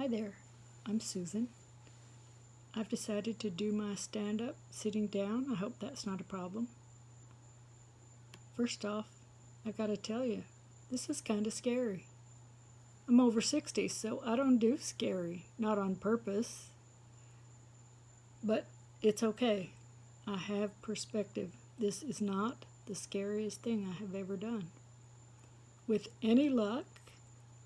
Hi there, I'm Susan. I've decided to do my stand-up sitting down. I hope that's not a problem. First off, I gotta tell you, this is kind of scary. I'm over 60, so I don't do scary, not on purpose. But it's okay. I have perspective. This is not the scariest thing I have ever done. With any luck,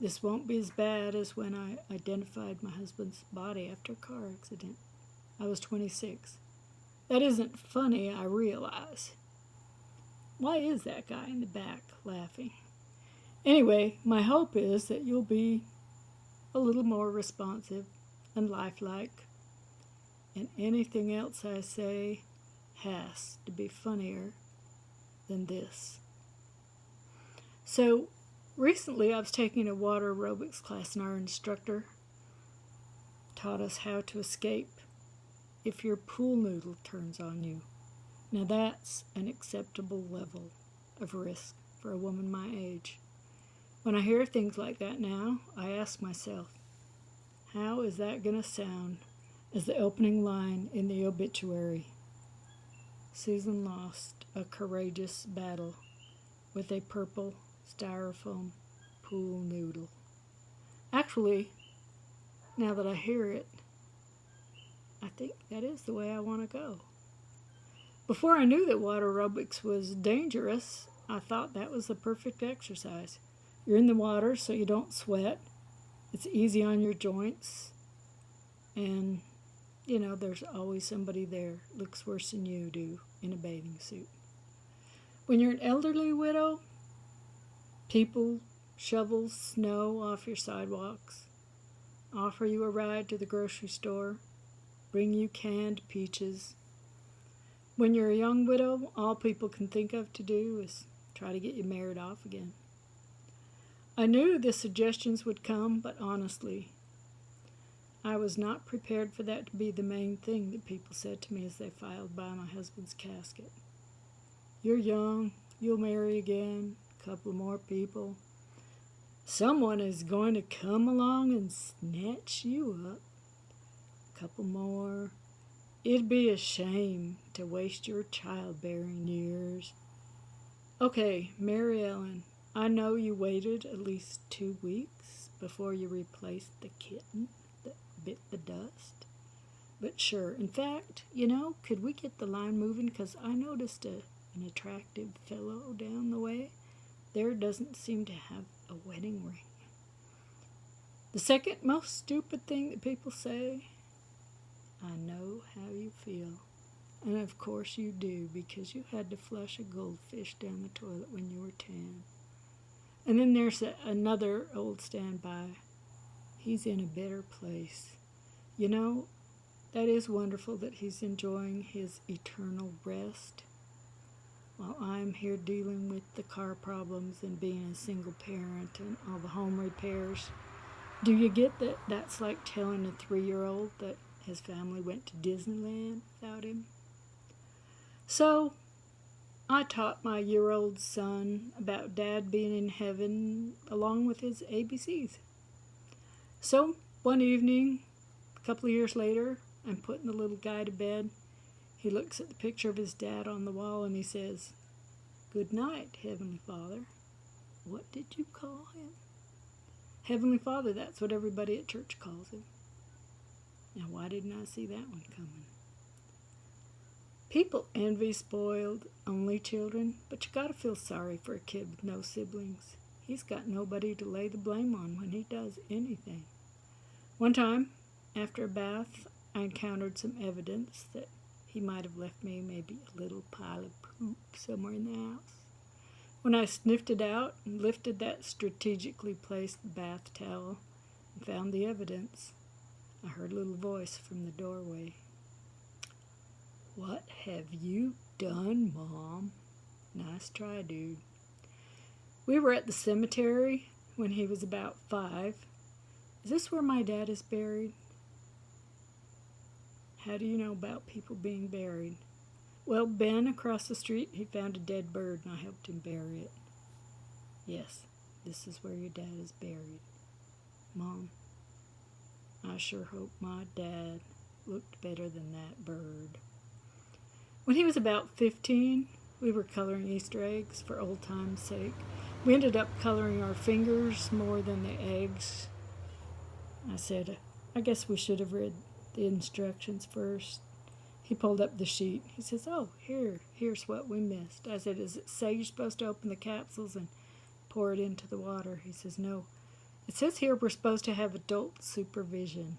this won't be as bad as when I identified my husband's body after a car accident. I was 26. That isn't funny, I realize. Why is that guy in the back laughing? Anyway, my hope is that you'll be a little more responsive and lifelike. And anything else I say has to be funnier than this. So, recently I was taking a water aerobics class, and our instructor taught us how to escape if your pool noodle turns on you. Now that's an acceptable level of risk for a woman my age. When I hear things like that now, I ask myself, how is that going to sound as the opening line in the obituary? Susan lost a courageous battle with a purple styrofoam pool noodle. Actually, now that I hear it, I think that is the way I want to go. Before I knew that water aerobics was dangerous, I thought that was the perfect exercise. You're in the water so you don't sweat. It's easy on your joints. And, there's always somebody there. Looks worse than you do in a bathing suit. When you're an elderly widow, people shovel snow off your sidewalks, offer you a ride to the grocery store, bring you canned peaches. When you're a young widow, all people can think of to do is try to get you married off again. I knew the suggestions would come, but honestly, I was not prepared for that to be the main thing that people said to me as they filed by my husband's casket. You're young, you'll marry again, a couple more people. Someone is going to come along and snatch you up. A couple more. It'd be a shame to waste your childbearing years. Okay, Mary Ellen, I know you waited at least 2 weeks before you replaced the kitten that bit the dust. But sure, in fact, could we get the line moving? Because I noticed an attractive fellow down the way. There doesn't seem to have a wedding ring. The second most stupid thing that people say, I know how you feel. And of course you do, because you had to flush a goldfish down the toilet when you were 10. And then there's another old standby. He's in a better place. That is wonderful that he's enjoying his eternal rest, while I'm here dealing with the car problems and being a single parent and all the home repairs. Do you get that that's like telling a 3-year-old that his family went to Disneyland without him? So, I taught my year-old son about Dad being in heaven along with his ABCs. So, one evening, a couple of years later, I'm putting the little guy to bed. He looks at the picture of his dad on the wall and he says, "Good night, Heavenly Father." What did you call him? Heavenly Father, that's what everybody at church calls him. Now, why didn't I see that one coming? People envy spoiled, only children, but you gotta feel sorry for a kid with no siblings. He's got nobody to lay the blame on when he does anything. One time, after a bath, I encountered some evidence that he might have left me maybe a little pile of poop somewhere in the house. When I sniffed it out and lifted that strategically placed bath towel and found the evidence, I heard a little voice from the doorway. "What have you done, Mom?" Nice try, dude. We were at the cemetery when he was about 5. Is this where my dad is buried? How do you know about people being buried? Well, Ben across the street, he found a dead bird and I helped him bury it. Yes, this is where your dad is buried. Mom, I sure hope my dad looked better than that bird. When he was about 15, we were coloring Easter eggs for old time's sake. We ended up coloring our fingers more than the eggs. I said, I guess we should have read the instructions first. He pulled up the sheet. He says, oh, here's what we missed. I said, does it say you're supposed to open the capsules and pour it into the water? He says, no. It says here we're supposed to have adult supervision.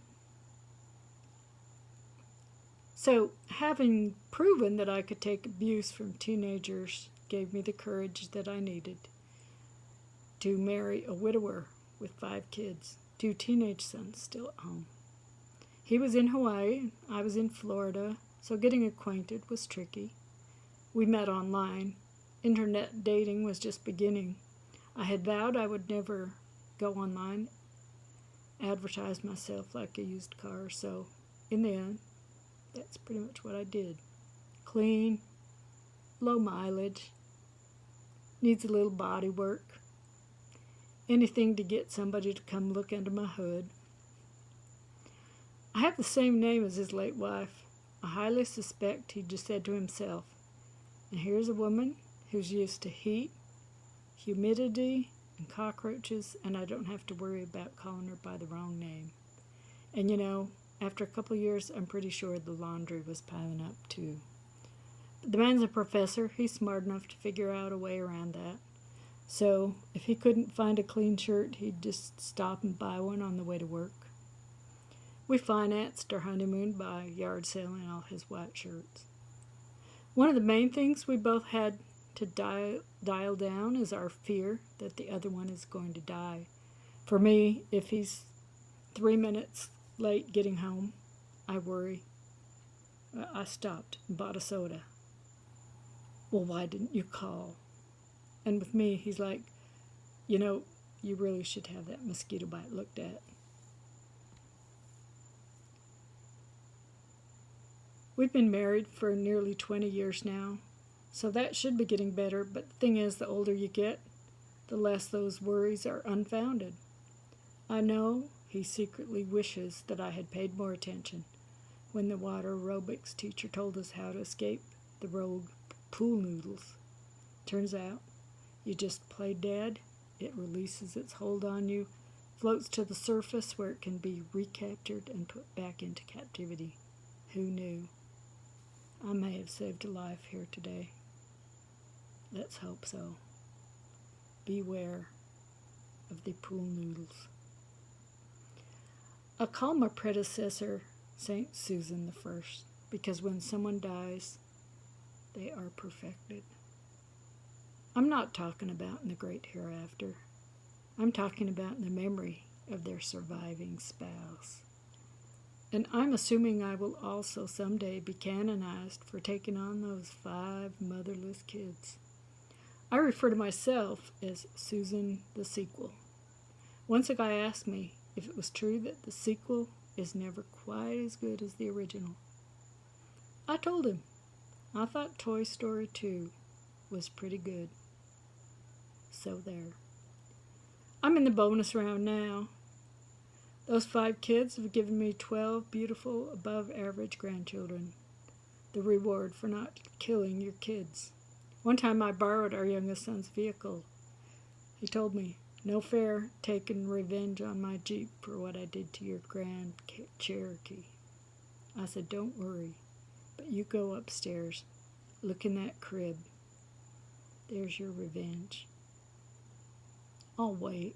So, having proven that I could take abuse from teenagers gave me the courage that I needed to marry a widower with 5 kids, 2 teenage sons still at home. He was in Hawaii, I was in Florida, so getting acquainted was tricky. We met online. Internet dating was just beginning. I had vowed I would never go online, advertise myself like a used car, so in the end, that's pretty much what I did. Clean, low mileage, needs a little body work, anything to get somebody to come look under my hood. I have the same name as his late wife. I highly suspect he just said to himself, and here's a woman who's used to heat, humidity, and cockroaches, and I don't have to worry about calling her by the wrong name. And you know, after a couple of years, I'm pretty sure the laundry was piling up too. But the man's a professor. He's smart enough to figure out a way around that. So if he couldn't find a clean shirt, he'd just stop and buy one on the way to work. We financed our honeymoon by yard selling all his white shirts. One of the main things we both had to dial down is our fear that the other one is going to die. For me, if he's 3 minutes late getting home, I worry. I stopped and bought a soda. Well, why didn't you call? And with me, he's like, you know, you really should have that mosquito bite looked at. We've been married for nearly 20 years now, so that should be getting better, but the thing is, the older you get, the less those worries are unfounded. I know he secretly wishes that I had paid more attention when the water aerobics teacher told us how to escape the rogue pool noodles. Turns out, you just play dead, it releases its hold on you, floats to the surface where it can be recaptured and put back into captivity. Who knew? I may have saved a life here today. Let's hope so. Beware of the pool noodles. I'll call my predecessor St. Susan the First, because when someone dies, they are perfected. I'm not talking about in the great hereafter. I'm talking about in the memory of their surviving spouse. And I'm assuming I will also someday be canonized for taking on those 5 motherless kids. I refer to myself as Susan the Sequel. Once a guy asked me if it was true that the sequel is never quite as good as the original. I told him I thought Toy Story 2 was pretty good. So there. I'm in the bonus round now. Those 5 kids have given me 12 beautiful, above-average grandchildren. The reward for not killing your kids. One time I borrowed our youngest son's vehicle. He told me, no fair taking revenge on my Jeep for what I did to your Grand Cherokee. I said, don't worry, but you go upstairs, look in that crib. There's your revenge. I'll wait.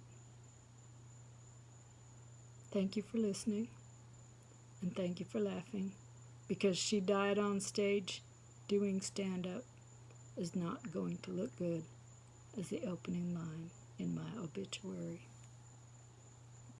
Thank you for listening, and thank you for laughing, because she died on stage doing stand-up is not going to look good as the opening line in my obituary.